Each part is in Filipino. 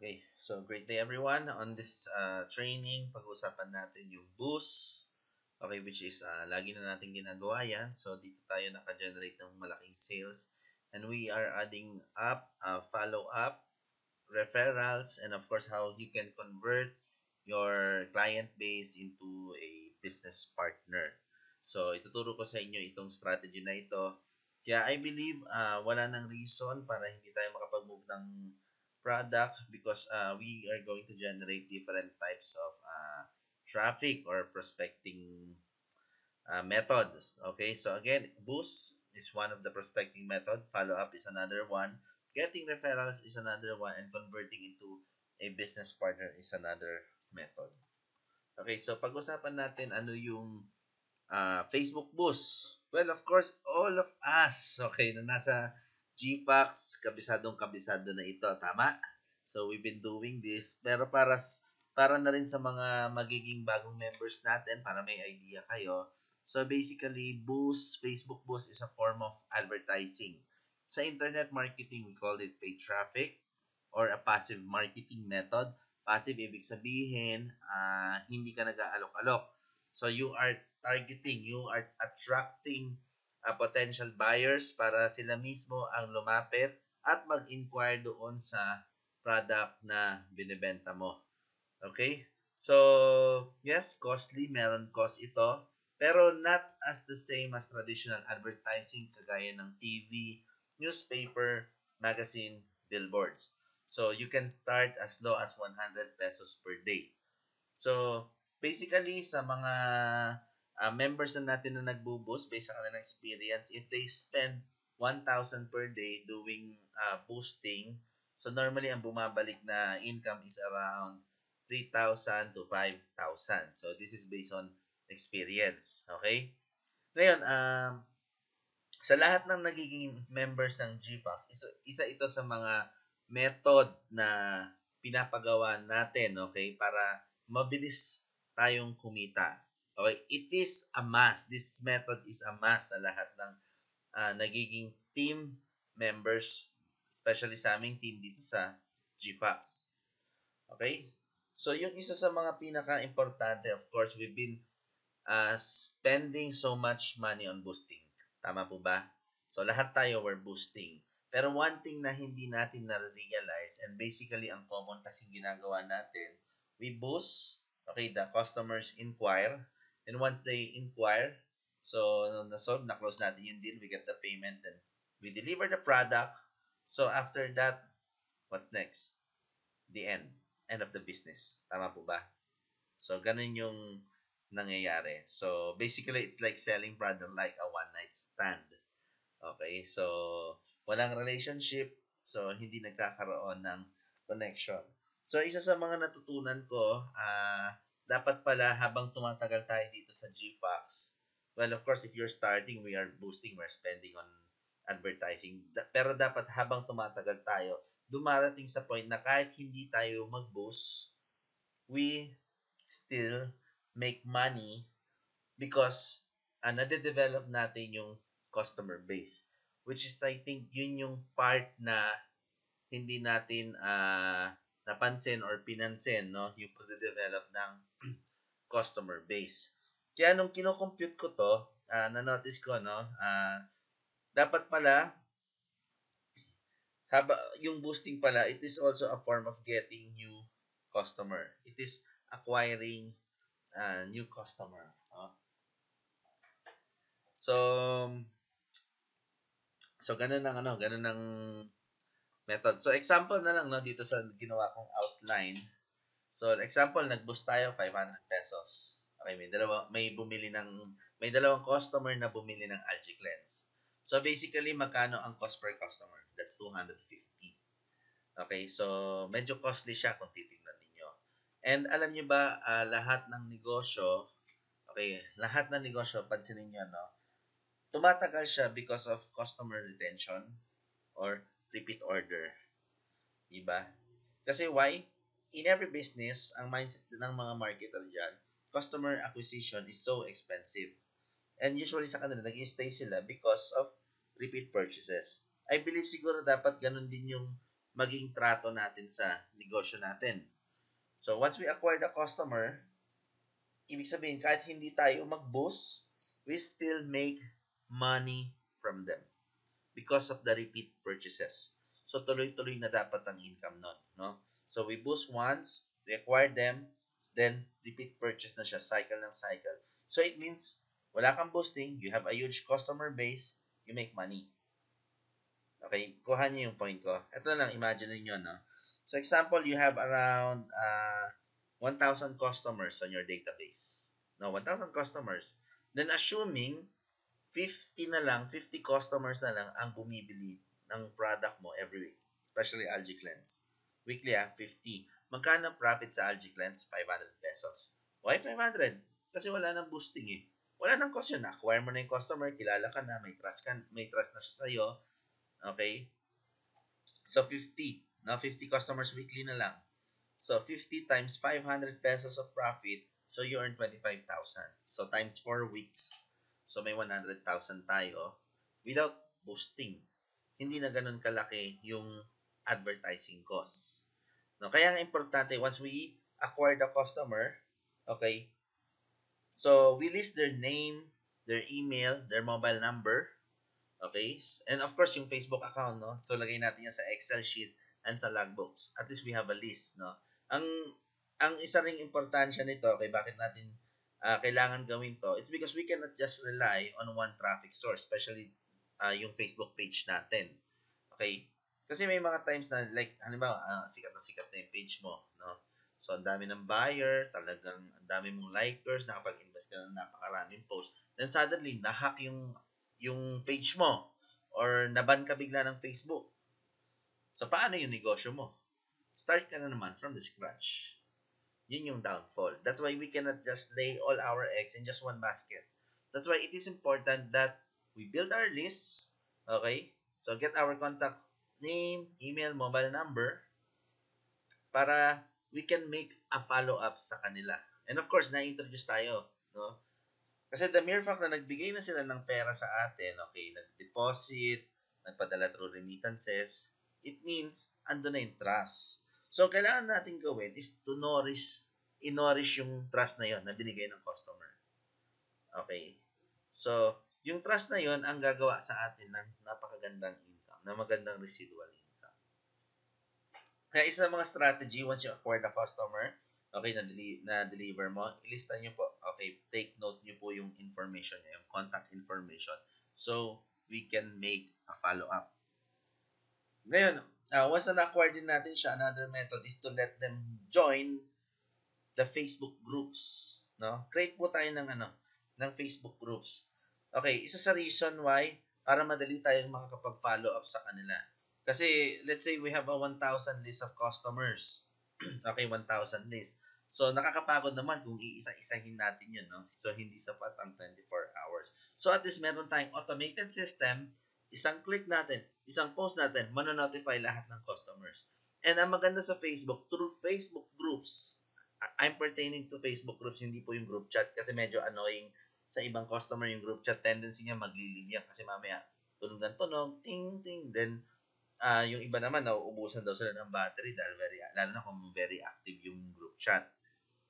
Okay, so great day everyone. On this training, pag-uusapan natin yung boost. Okay, which is lagi na natin ginagawa yan. So dito tayo naka-generate ng malaking sales. And we are adding up, follow-up, referrals, and of course how you can convert your client base into a business partner. So ituturo ko sa inyo itong strategy na ito. Kaya I believe wala nang reason para hindi tayo makapag-move ng product because we are going to generate different types of traffic or prospecting methods. Okay, so again, boost is one of the prospecting method. Follow up is another one. Getting referrals is another one, and converting into a business partner is another method. Okay, so pag-usapan natin ano yung Facebook boost. Well, of course, all of us, okay, na nasa GPAX, kabisado na ito, tama? So, we've been doing this, pero para na rin sa mga magiging bagong members natin, para may idea kayo. So, basically, Facebook boost is a form of advertising. Sa internet marketing, we call it paid traffic or a passive marketing method. Passive, ibig sabihin, hindi ka nag-aalok-alok. So, you are targeting, you are attracting potential buyers para sila mismo ang lumapit at mag-inquire doon sa product na binibenta mo. Okay? So, yes, costly, meron cost ito, pero not as the same as traditional advertising kagaya ng TV, newspaper, magazine, billboards. So, you can start as low as 100 pesos per day. So, basically, sa mga members na natin na nagbo-boost based sa kanilang experience, if they spend 1,000 per day doing boosting, so normally ang bumabalik na income is around 3,000 to 5,000. So, this is based on experience. Okay? Ngayon, sa lahat ng nagiging members ng GPAX, isa ito sa mga method na pinapagawa natin, okay, para mabilis tayong kumita. Okay, it is a must. This method is a must sa lahat ng nagiging team members, especially sa aming team dito sa GFAX. Okay? So, yung isa sa mga pinaka-importante, of course, we've been spending so much money on boosting. Tama po ba? So, lahat tayo were boosting. Pero one thing na hindi natin na-realize, and basically ang common kasing ginagawa natin, we boost, okay, the customers inquire, and once they inquire, so na-solve, na-close natin yung deal, we get the payment, then we deliver the product. So, after that, what's next? The end. End of the business. Tama po ba? So, ganun yung nangyayari. So, basically, it's like selling product like a one-night stand. Okay? So, walang relationship. So, hindi nagkakaroon ng connection. So, isa sa mga natutunan ko, dapat pala habang tumatagal tayo dito sa GFAX, well, of course, if you're starting, we are boosting, we're spending on advertising. Pero dapat habang tumatagal tayo, dumarating sa point na kahit hindi tayo mag-boost, we still make money because nade-develop natin yung customer base. Which is, I think, yun yung part na hindi natin napansin or pinansin, no? Yung pag-develop ng customer base. Kaya nung kino-compute ko to, na-notice ko, no? Dapat pala, yung boosting pala, it is also a form of getting new customer. It is acquiring new customer. So ganun ang method. So example na lang, no, dito sa ginawa kong outline. So example, nag-boost tayo 500 pesos. Okay, may dalawang customer na bumili ng Algae Cleanse. So basically, magkano ang cost per customer? That's 250. Okay, so medyo costly siya kung titingnan niyo. And alam niyo ba, lahat ng negosyo, pansinin niyo, no? Tumatagal siya because of customer retention or repeat order. Diba? Kasi why? In every business, ang mindset ng mga marketer dyan, customer acquisition is so expensive. And usually sa kanila, nag-stay sila because of repeat purchases. I believe siguro dapat ganun din yung maging trato natin sa negosyo natin. So, once we acquire the customer, ibig sabihin, kahit hindi tayo mag-boast, we still make money from them because of the repeat purchases. So, tuloy-tuloy na dapat ang income nun, no? So, we boost once, we acquire them, then repeat purchase na siya, cycle ng cycle. So, it means, wala kang boosting, you have a huge customer base, you make money. Okay, kuha niyo yung point ko. Ito lang, imagine niyo, no? So, example, you have around 1,000 customers on your database. No, 1,000 customers. Then, assuming 50 na lang, 50 customers na lang ang bumibili ng product mo every week. Especially Algae Cleanse. Weekly, 50. Magkano profit sa Algae Cleanse? 500 pesos. Why 500? Kasi wala nang boosting eh. Wala nang cost yun. Acquire mo na yung customer, kilala ka na, may trust na siya sa'yo. Okay? So, 50. Now, 50 customers weekly na lang. So, 50 times 500 pesos of profit. So, you earn 25,000. So, times 4 weeks. So, may 100,000 tayo without boosting. Hindi na ganun kalaki yung advertising costs. No, kaya nga importante, once we acquire the customer, okay, so we list their name, their email, their mobile number, okay, and of course, yung Facebook account, no? So, lagay natin yan sa Excel sheet and sa logbooks. At least we have a list, no? Ang isa ring importansya nito, okay, bakit natin kailangan gawin to, it's because we cannot just rely on one traffic source, especially yung Facebook page natin. Okay? Kasi may mga times na, like, halimbawa, sikat na yung page mo, no? So, ang dami ng buyer, talagang ang dami mong likers, nakapag-invest ka ng napakaraming post. Then, suddenly, nahack yung page mo or naban ka bigla ng Facebook. So, paano yung negosyo mo? Start ka na naman from the scratch. Yun yung downfall. That's why we cannot just lay all our eggs in just one basket. That's why it is important that we build our list. Okay? So, get our contact name, email, mobile number para we can make a follow-up sa kanila. And of course, na-introduce tayo. No? Kasi the mere fact na nagbigay na sila ng pera sa atin, okay, nag-deposit, nagpadala through remittances, it means ando na yung trust. So, kailangan natin gawin is to in-nourish yung trust na yon na binigay ng customer. Okay? So, yung trust na yon ang gagawa sa atin ng napakagandang income, na magandang residual income. Kaya isa sa mga strategy, once you acquire the customer, okay, na-deliver mo, ilista nyo po. Okay, take note nyo po yung information niya, yung contact information. So, we can make a follow-up. Ngayon, once na na-acquire din natin siya, another method is to let them join the Facebook groups. No? Create po tayo ng Facebook groups. Okay, isa sa reason why, para madali tayong makakapag-follow up sa kanila. Kasi, let's say we have a 1,000 list of customers. Okay, 1,000 list. So, nakakapagod naman kung iisa-isahin natin yun, no? So, hindi sapat ang 24 hours. So, at least meron tayong automated system, isang click natin, isang post natin, manonotify lahat ng customers. And ang maganda sa Facebook, through Facebook groups, I'm pertaining to Facebook groups, hindi po yung group chat kasi medyo annoying sa ibang customer yung group chat. Tendency niya maglilib yan kasi mamaya tunog ng tunog, ting, ting, then yung iba naman, nauubusan daw sila ng battery dahil lalo na kung very active yung group chat.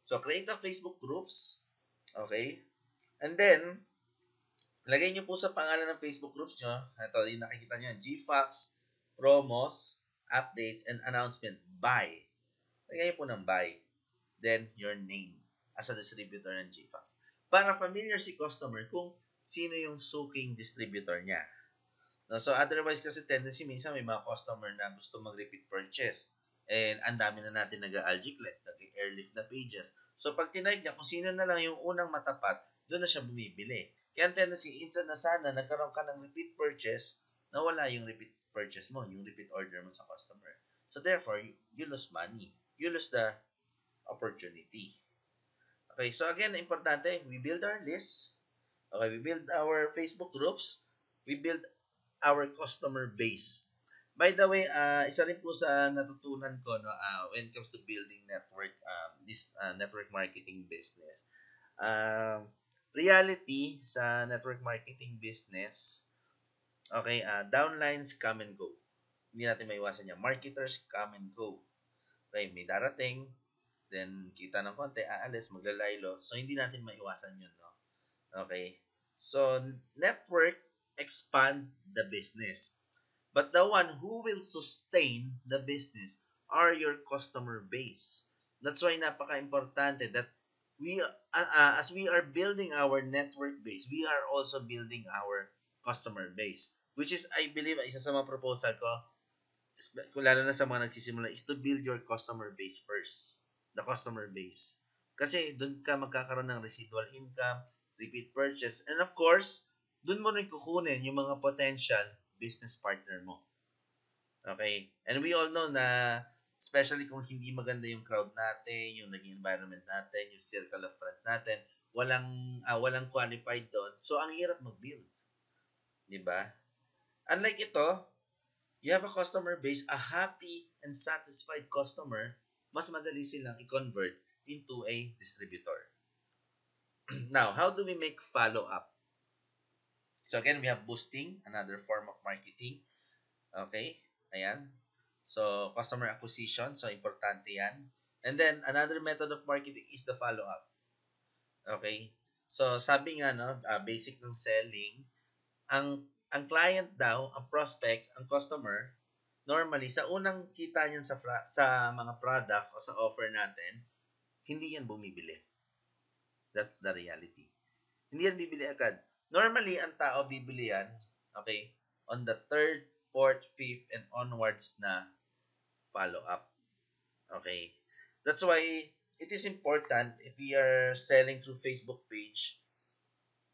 So, create the Facebook groups. Okay? And then, lagay nyo po sa pangalan ng Facebook groups nyo, ito, yung nakikita nyo, GFAX, promos, updates, and announcement, buy. Lagay nyo po ng buy. Then, your name as a distributor ng GFAX. Para familiar si customer kung sino yung suking distributor niya. No, so, otherwise kasi tendency, minsan may mga customer na gusto mag-repeat purchase. And ang dami na natin nag-algae cleanse, nag-airlift na pages. So, pag tinype niya, kung sino na lang yung unang matapat, doon na siya bumibili. Kaya ang tendency, instead na sana nagkaroon ka ng repeat purchase, nawala yung repeat purchase mo, yung repeat order mo sa customer. So, therefore, you lose money. You lose the opportunity. Okay, so again, importante, we build our list. Okay, we build our Facebook groups. We build our customer base. By the way, isa rin po sa natutunan ko when it comes to building network, this network marketing business. Reality sa network marketing business, okay, downlines come and go. Hindi natin maiwasan yan. Marketers come and go. Okay, may darating, then kita ng konti, aalis, maglalaylo. So, hindi natin maiwasan yun, no? Okay? So, network expand the business. But the one who will sustain the business are your customer base. That's why napaka-importante that as we are building our network base, we are also building our customer base. Which is, I believe, isa sa mga proposal ko, kung lalo na sa mga nagsisimula, is to build your customer base first. The customer base. Kasi doon ka magkakaroon ng residual income, repeat purchase, and of course, doon mo rin kukunin yung mga potential business partner mo. Okay? And we all know na, especially kung hindi maganda yung crowd natin, yung naging environment natin, yung circle of friends natin, walang qualified doon. So, ang hirap mag-build. Diba? Unlike ito, you have a customer base, a happy and satisfied customer, mas madali silang i-convert into a distributor. Now, how do we make follow-up? So again, we have boosting, another form of marketing. Okay, ayan. So, customer acquisition, so importante yan. And then, another method of marketing is the follow-up. Okay, so sabi nga, no, basic ng selling, ang client daw, ang prospect, ang customer, normally, sa unang kita niyan sa mga products o sa offer natin, hindi yan bumibili. That's the reality. Hindi yan bibili agad. Normally, ang tao bibili yan, okay, on the 3rd, 4th, 5th, and onwards na follow-up. Okay. That's why it is important if we are selling through Facebook page.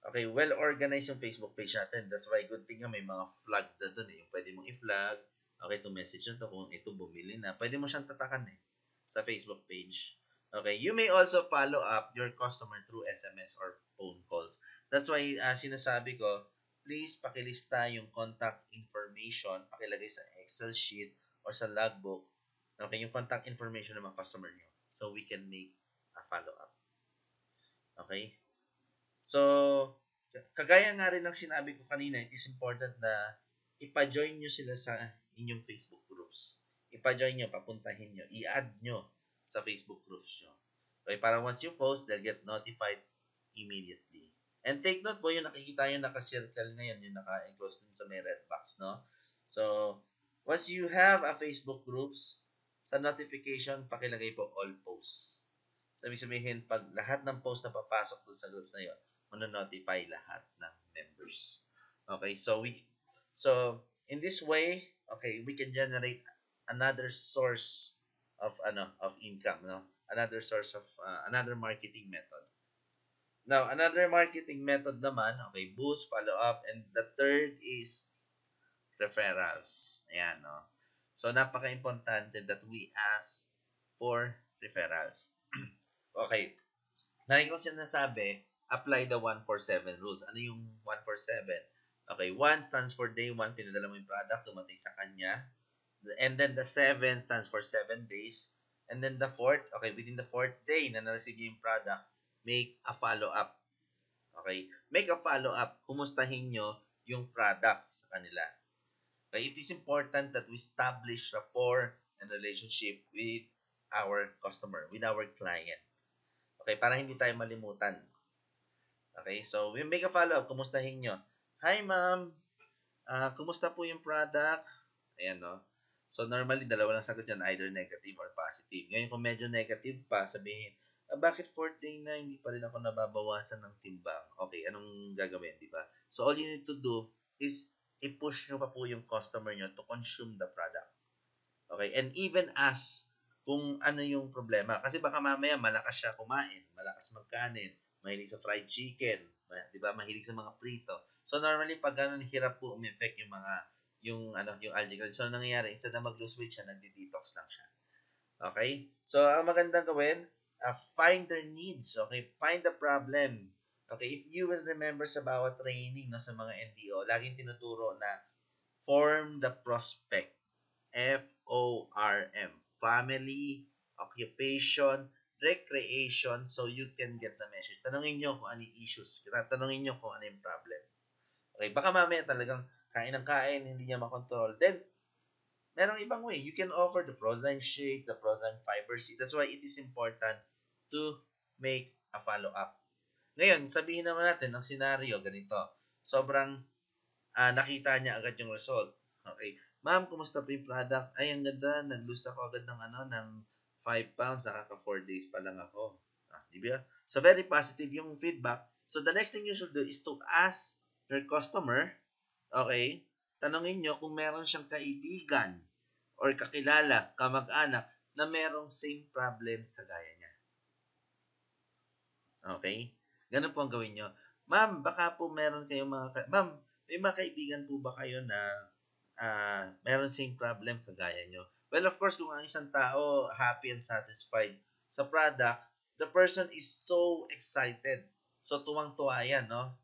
Okay, well-organized yung Facebook page natin. That's why good thing nga may mga flag na doon eh. Pwede mong i-flag. Okay, to message nyo to kung ito bumili na. Pwede mo siyang tatakan eh sa Facebook page. Okay, you may also follow up your customer through SMS or phone calls. That's why sinasabi ko, please pakilista yung contact information, pakilagay sa Excel sheet or sa logbook. Okay, yung contact information ng mga customer nyo. So we can make a follow-up. Okay? So, kagaya nga rin ng sinabi ko kanina, it is important na ipa-join nyo sila sa inyong Facebook groups. Ipa-join nyo, papuntahin nyo, i-add nyo sa Facebook groups nyo. Okay, para once you post, they'll get notified immediately. And take note po, yung nakikita yung naka-circle ngayon, yung naka-enclose dun sa may red box, no? So, once you have a Facebook groups, sa notification, pakilagay po all posts. Sabi sabihin, pag lahat ng posts na papasok dun sa groups na yun, mano-notify lahat ng members. Okay, so in this way, okay, we can generate another source of income, no? Another source of another marketing method. Now, another marketing method naman, okay, boost, follow up, and the third is referrals. Ayan, no? So, napaka-importante that we ask for referrals. Okay. Lagi kong sinasabi, apply the 147 rules. Ano yung 147? Okay, 1 stands for day 1, pinadala mo yung product, dumating sa kanya. And then the 7 stands for 7 days. And then the 4th, okay, within the 4th day na na-receive yung product, make a follow-up. Okay? Make a follow-up. Kumustahin nyo yung product sa kanila. Okay? It is important that we establish rapport and relationship with our customer, with our client. Okay, para hindi tayo malimutan. Okay, so we make a follow-up. Kumustahin nyo. Hi, ma'am. Kumusta po yung product? Ayan, no? So, normally, dalawa lang sagot yan, either negative or positive. Ngayon, kung medyo negative pa, sabihin, bakit 4th day na hindi pa rin ako nababawasan ng timbang? Okay, anong gagawin, di ba? So, all you need to do is i-push nyo pa po yung customer nyo to consume the product. Okay, and even ask kung ano yung problema. Kasi baka mamaya malakas siya kumain, malakas magkanin, mahilig sa fried chicken, di ba? Mahilig sa mga prito. So normally pag ganun hirap po umeffect yung algae. So nangyayari instead na mag-lose weight siya, nagdi-detox lang siya. Okay? So ang magandang gawin, find their needs. Okay? Find the problem. Okay? If you will remember sa bawat training no, sa mga NDO, laging tinuturo na form the prospect. FORM. Family, occupation, recreation, so you can get the message. Tanungin nyo kung ano yung issues. Tanungin nyo kung ano yung problem. Okay, baka mamaya talagang kain ng kain, hindi niya makontrol. Then, merong ibang way. You can offer the Prozyme shake, the Prozyme fiber seed. That's why it is important to make a follow-up. Ngayon, sabihin naman natin, ang scenario, ganito. Sobrang nakita niya agad yung result. Okay. Ma'am, kumusta po yung product? Ay, ang ganda. Nag-lose ako agad ng 5 pounds. Nakaka 4 days pa lang ako. Diba? So, very positive yung feedback. So, the next thing you should do is to ask your customer, okay, tanongin nyo kung meron siyang kaibigan or kakilala, kamag-anak, na merong same problem kagaya niya. Okay? Ganun po ang gawin nyo. Ma'am, baka po meron kayong Ma'am, may mga kaibigan po ba kayo na meron same problem kagaya nyo? Well, of course, kung ang isang tao happy and satisfied sa product, the person is so excited. So, tuwang-tuwa yan, no?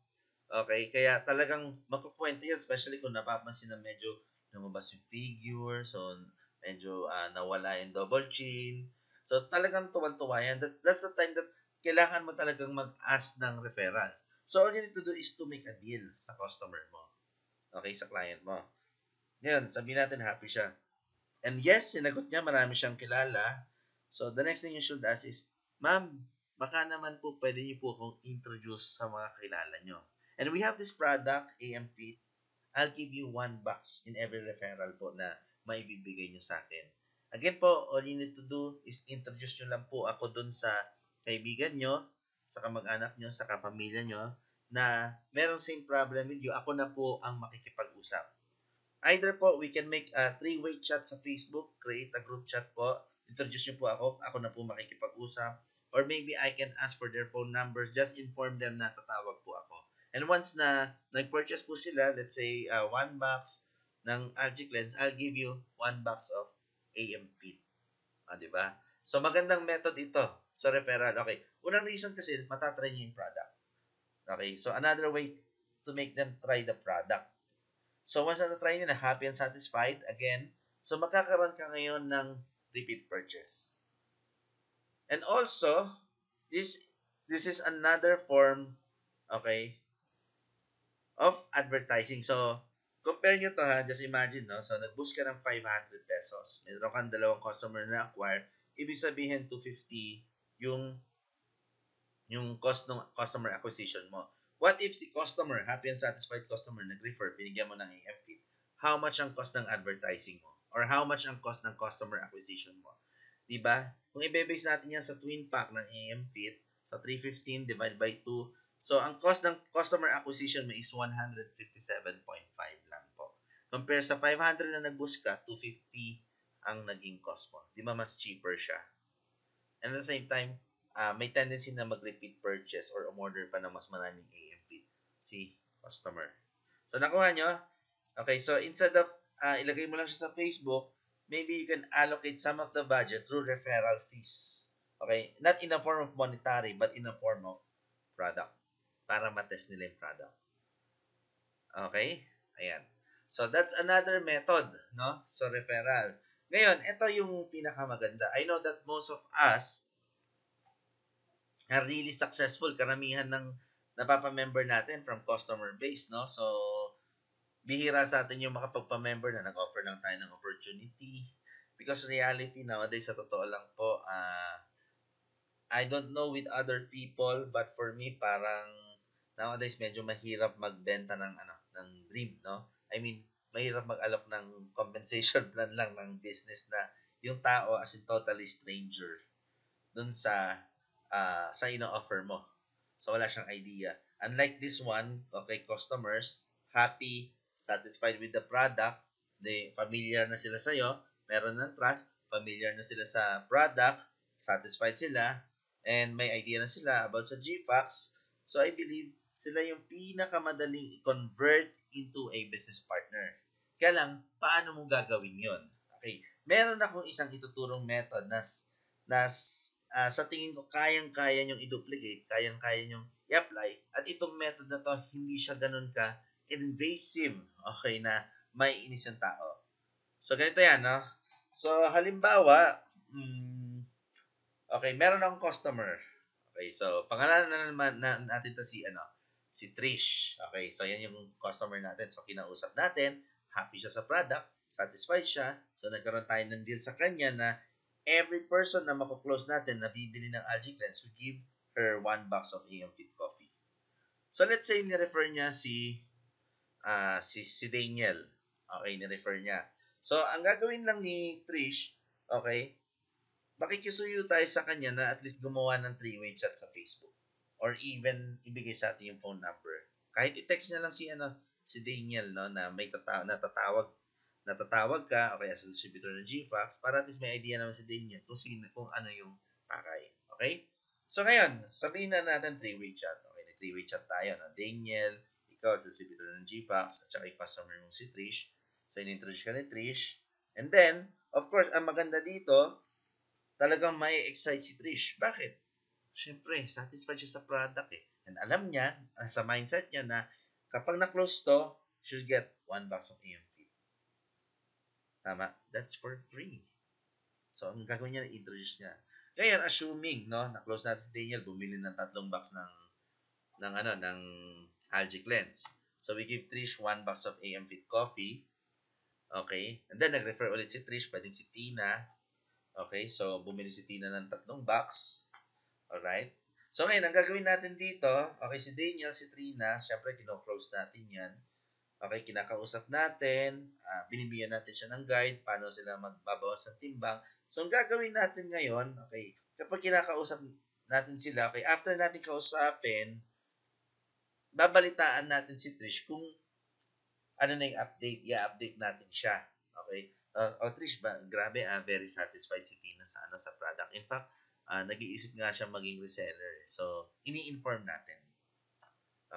Okay? Kaya talagang magkukwento yan, especially kung napapansin na medyo lumabas yung figure, so medyo nawala yung double chin. So, talagang tuwang-tuwa yan. That's the time that kailangan mo talagang mag-ask ng referrals. So, all you need to do is to make a deal sa customer mo. Okay, sa client mo. Ngayon, sabihin natin happy siya. And yes, sinagot niya, marami siyang kilala. So, the next thing you should ask is, Ma'am, baka naman po pwede niyo po akong introduce sa mga kilala niyo. And we have this product, AM Fit. I'll give you 1 box in every referral po na maibibigay niyo sa akin. Again po, all you need to do is introduce niyo lang po ako dun sa kaibigan nyo, sa kamag-anak nyo, sa kapamilya nyo, na merong same problem with you, ako na po ang makikipag-usap. Either po, we can make a 3-way chat sa Facebook, create a group chat po, introduce nyo po ako na po makikipag-usap, or maybe I can ask for their phone numbers, just inform them na tatawag po ako. And once na nag-purchase po sila, let's say 1 box ng RG Cleanse, I'll give you 1 box of AM Fit. Diba? So, magandang method ito. So, referral. Okay. Unang reason kasi, matatry nyo yung product. Okay. So, another way to make them try the product. So, once na-try nyo na happy and satisfied, again, so magkakaroon ka ngayon ng repeat purchase. And also, this is another form, okay, of advertising. So, compare nyo to ha, just imagine, no? So, nag-boost ka ng 500 pesos. Meron kang 2 customer na acquire. Ibig sabihin, 250 yung cost ng customer acquisition mo. What if si customer, happy and satisfied customer, nag-refer, binigyan mo ng AM Fit? How much ang cost ng advertising mo? Or how much ang cost ng customer acquisition mo? Diba? Kung i-base natin yan sa twin pack ng AM Fit, sa 315 divided by 2, so ang cost ng customer acquisition mo is 157.5 lang po. Compare sa 500 na nag-boost ka, 250 ang naging cost mo. Di ba mas cheaper siya? And at the same time, may tendency na mag-repeat purchase or umorder pa ng mas maraming AM Fit si customer. So, nakuha nyo? Okay, so instead of ilagay mo lang siya sa Facebook, maybe you can allocate some of the budget through referral fees. Okay? Not in a form of monetary, but in a form of product. Para matest nila yung product. Okay? Ayan. So, that's another method, no? So, referral. Ngayon, ito yung pinakamaganda. I know that most of us are really successful. Karamihan ng napapamember natin from customer base, no? So, bihira sa atin yung makapagpa-member na nag-offer lang tayo ng opportunity. Because reality nowadays, sa totoo lang po, I don't know with other people, but for me, parang nowadays medyo mahirap magbenta ng dream, no? I mean, mahirap mag-alok ng compensation plan lang ng business na yung tao as in totally stranger dun sa ino-offer mo. So, wala siyang idea. Unlike this one, okay, customers, happy, satisfied with the product, familiar na sila sa'yo, meron ng trust, familiar na sila sa product, satisfied sila, and may idea na sila about sa GPAX. So, I believe sila yung pinakamadaling i-convert into a business partner. Kaya lang, paano mo gagawin yon? Okay, meron akong isang ituturong method na sa tingin ko kayang-kaya nyong i-duplicate, kayang-kaya nyong i-apply, at itong method na to, hindi siya ganun ka invasive, okay, na may inis yung tao. So, ganito yan, no? So, halimbawa, okay, meron akong customer. Okay, so, pangalanan na naman natin to si Trish. Okay, so yan yung customer natin. So, kinausap natin, happy siya sa product. satisfied siya. So, nagkaroon tayo ng deal sa kanya na every person na mako-close natin na bibili ng Algae Cleanse, we give her 1 box of AM Fit Coffee. So, let's say, ni-refer niya si Daniel. Okay, ni-refer niya. So, ang gagawin lang ni Trish, okay, makikisuyo tayo sa kanya na at least gumawa ng 3-way chat sa Facebook. Or even, ibigay sa atin yung phone number. Kahit i-text niya lang si Daniel, no, na may natatawag ka, okay, as a distributor ng GFAX, para at least may idea naman si Daniel kung ano yung pakay. Okay? So, ngayon, sabihin na natin 3-way chat. Okay, 3-way chat tayo, no? Daniel, ikaw as distributor ng GFAX, at saka yung customer mo si Trish. So, in-introduce ka ni Trish. And then, of course, ang maganda dito, talagang may excite si Trish. Bakit? Siyempre, satisfied siya sa product eh. And alam niya, sa mindset niya na kapag na-close to, she'll get 1 box of AM Fit. Tama? That's for free. So, ang gagawin niya, introduce niya. Ngayon, assuming, no, na-close natin si Daniel, bumili ng 3 box ng Algae Cleanse. So, we give Trish 1 box of AM Fit Coffee. Okay? And then, nag-refer ulit si Trish, pwedeng si Tina. Okay? So, bumili si Tina ng 3 box. Alright? So, ngayon, ang gagawin natin dito, okay, si Daniel, si Trina, syempre, kino-close natin yan. Okay, kinakausap natin, binibigyan natin siya ng guide, paano sila magbabawas ng timbang. So, ang gagawin natin ngayon, okay, kapag kinakausap natin sila, okay, after natin kausapin, babalitaan natin si Trish kung ano na yung update, i-update natin siya. Okay? Trish, grabe, very satisfied si Tina sa product. In fact, nag-iisip nga siya maging reseller. So, ini-inform natin.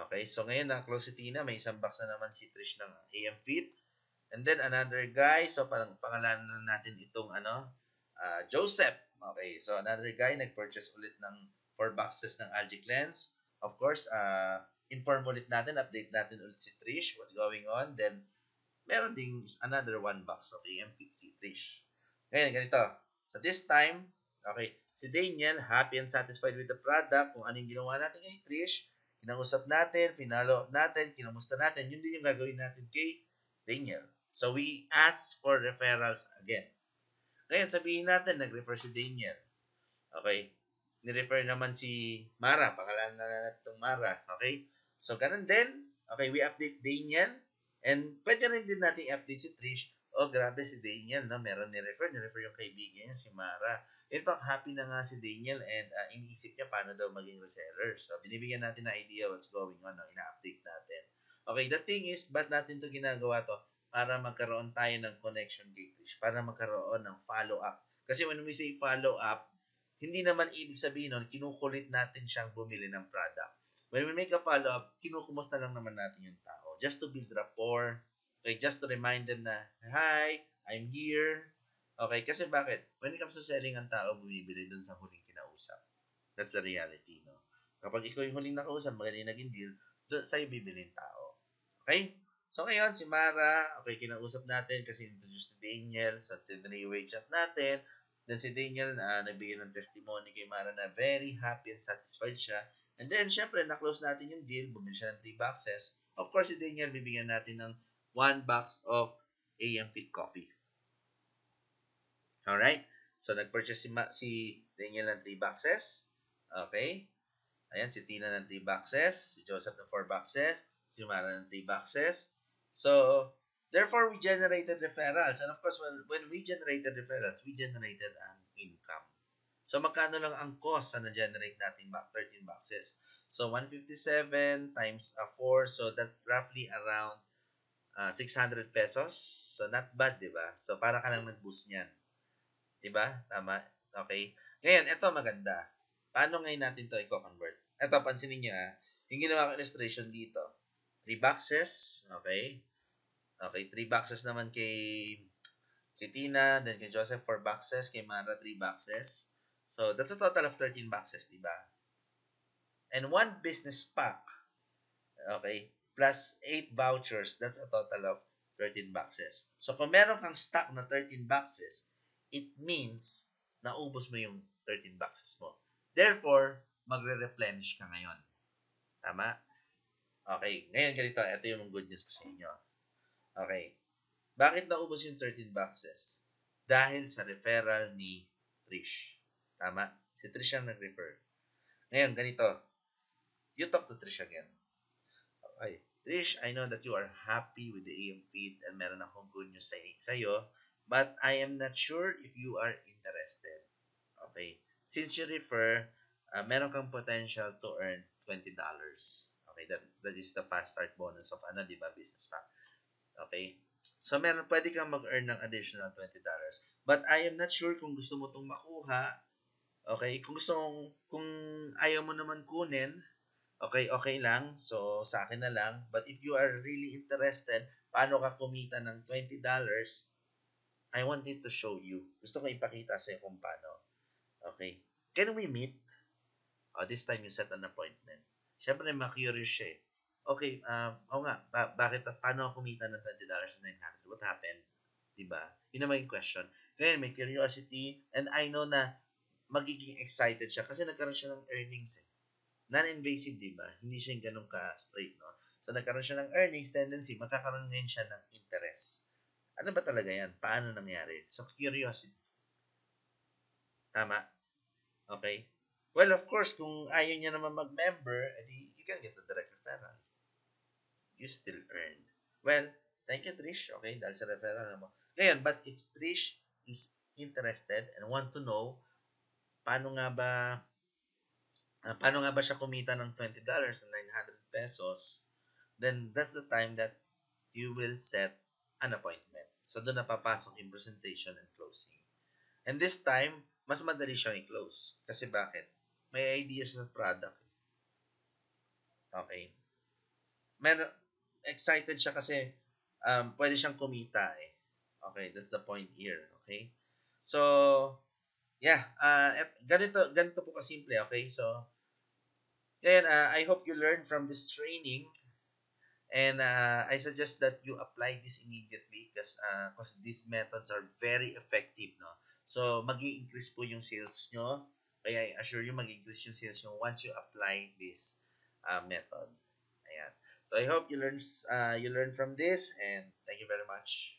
Okay, so ngayon na-close si Tina, may 1 box na naman si Trish ng AM Fit. And then another guy, so parang pangalanan na natin itong Joseph. Okay, so another guy nag-purchase ulit ng 4 boxes ng Algae Cleanse. Of course, inform ulit natin, update natin ulit si Trish, what's going on. Then, meron ding another 1 box of AM Fit si Trish. Ngayon, ganito. So this time, okay, si Daniel, happy and satisfied with the product. Kung ano yung ginawa natin kay Trish, kinausap natin, finalo natin, kinamusta natin, yun din yung gagawin natin kay Daniel. So, we ask for referrals again. Ngayon, sabihin natin, nag-refer si Daniel. Okay? Ni-refer naman si Mara. Pangalan na natin itong Mara. Okay? So, ganun din. Okay, we update Daniel. And pwede rin din natin i-update si Trish. Oh, grabe si Daniel, no? Meron ni-refer yung kaibigan niya, si Mara. In fact, happy na nga si Daniel and iniisip niya paano daw maging reseller. So, binibigyan natin na idea what's going on, no? Ina-update natin. Okay, the thing is, ba't natin to ginagawa to? Para magkaroon tayo ng connection kay Trish. Para magkaroon ng follow-up. Kasi when we say follow-up, hindi naman ibig sabihin nun, kinukulit natin siyang bumili ng product. When we make a follow-up, kinukumusta lang naman natin yung tao. Just to build rapport. Okay, just to remind them na, hi, I'm here. Okay, kasi bakit? When it comes to selling, ang tao bumibili dun sa huling kinausap. That's the reality, no? Kapag ikaw yung huling nakausap, maganda yung naging deal, doon sa'yo bibili yung tao. Okay? So, ngayon, si Mara, okay, kinausap natin kasi introduce ni Daniel sa 3-way chat natin. Then si Daniel, nagbigay ng testimony kay Mara na very happy and satisfied siya. And then, syempre, na-close natin yung deal. Bumili siya ng 3 boxes. Of course, si Daniel, bibigyan natin ng 1 box of AM Fit Coffee. Alright? So, nag-purchase si Daniel ng 3 boxes. Okay? Ayan, si Tina ng 3 boxes. Si Joseph ng 4 boxes. Si Mara ng 3 boxes. So, therefore, we generated referrals. And of course, when we generated referrals, we generated an income. So, magkano lang ang cost na na-generate natin 13 boxes? So, 157 times 4. So, that's roughly around 600 pesos. So, not bad, diba? So, para ka lang nag-boost niyan. Diba? Tama? Okay. Ngayon, ito maganda. Paano ngayon natin to i-convert? Ito, pansinin nyo yung ginawa ko illustration dito. 3 boxes. Okay. Okay, 3 boxes naman kay Tina, then kay Joseph 4 boxes, kay Mara 3 boxes. So, that's a total of 13 boxes, diba? And 1 business pack, okay, plus 8 vouchers, that's a total of 13 boxes. So, kung meron kang stock na 13 boxes, it means naubos mo yung 13 boxes mo. Therefore, magre-replenish ka ngayon. Tama? Okay, ngayon ganito, ito yung good news ko sa inyo. Okay. Bakit naubos yung 13 boxes? Dahil sa referral ni Trish. Tama? Si Trish ang nag-refer. Ngayon, ganito. You talk to Trish again. Okay. Trish, I know that you are happy with the AM feed and meron akong good news sa'yo, but I am not sure if you are interested. Okay. Since you refer, meron kang potential to earn $20. Okay, that is the fast start bonus of di ba, business pack. Okay? So, pwede kang mag-earn ng additional $20. But I am not sure kung gusto mo itong makuha. Okay? Kung ayaw mo naman kunin, okay, okay lang. So, sa akin na lang. But if you are really interested, paano ka kumita ng $20, I wanted to show you. Gusto ko ipakita sa'yo kung paano. Okay? Can we meet? This time you set an appointment. Siyempre, ma-curious siya eh. Okay, paano ako kumita ng $20 and $900? What happened? Diba? Yun na maging question. Ngayon, may curiosity, and I know na magiging excited siya kasi nagkaroon siya ng earnings eh. Non-invasive, diba? Hindi siya yung ganun ka-straight, no? So, nagkaroon siya ng earnings tendency, magkakaroon ngayon siya ng interest. Ano ba talaga yan? Paano nangyari? So, curiosity. Tama? Okay? Well, of course, kung ayaw niya naman mag-member, edi you can get a direct referral. You still earn. Well, thank you, Trish. Okay, dahil sa referral mo. Ngayon, but if Trish is interested and want to know paano nga ba siya kumita ng $20 and 900 pesos, then that's the time that you will set an appointment. So, doon na papasok yung presentation and closing. And this time, mas madali siyang i-close. Kasi bakit? May ideas sa product. Okay. Excited siya kasi pwede siyang kumita eh. Okay, that's the point here. Okay. So, yeah. Ganito po kasimple. Okay. So, ngayon, I hope you learned from this training. And I suggest that you apply this immediately because these methods are very effective. No? So, mag-i-increase po yung sales nyo. Kaya I assure you, mag-increase yung sales nyo once you apply this method. Ayan. So, I hope you learn from this and thank you very much.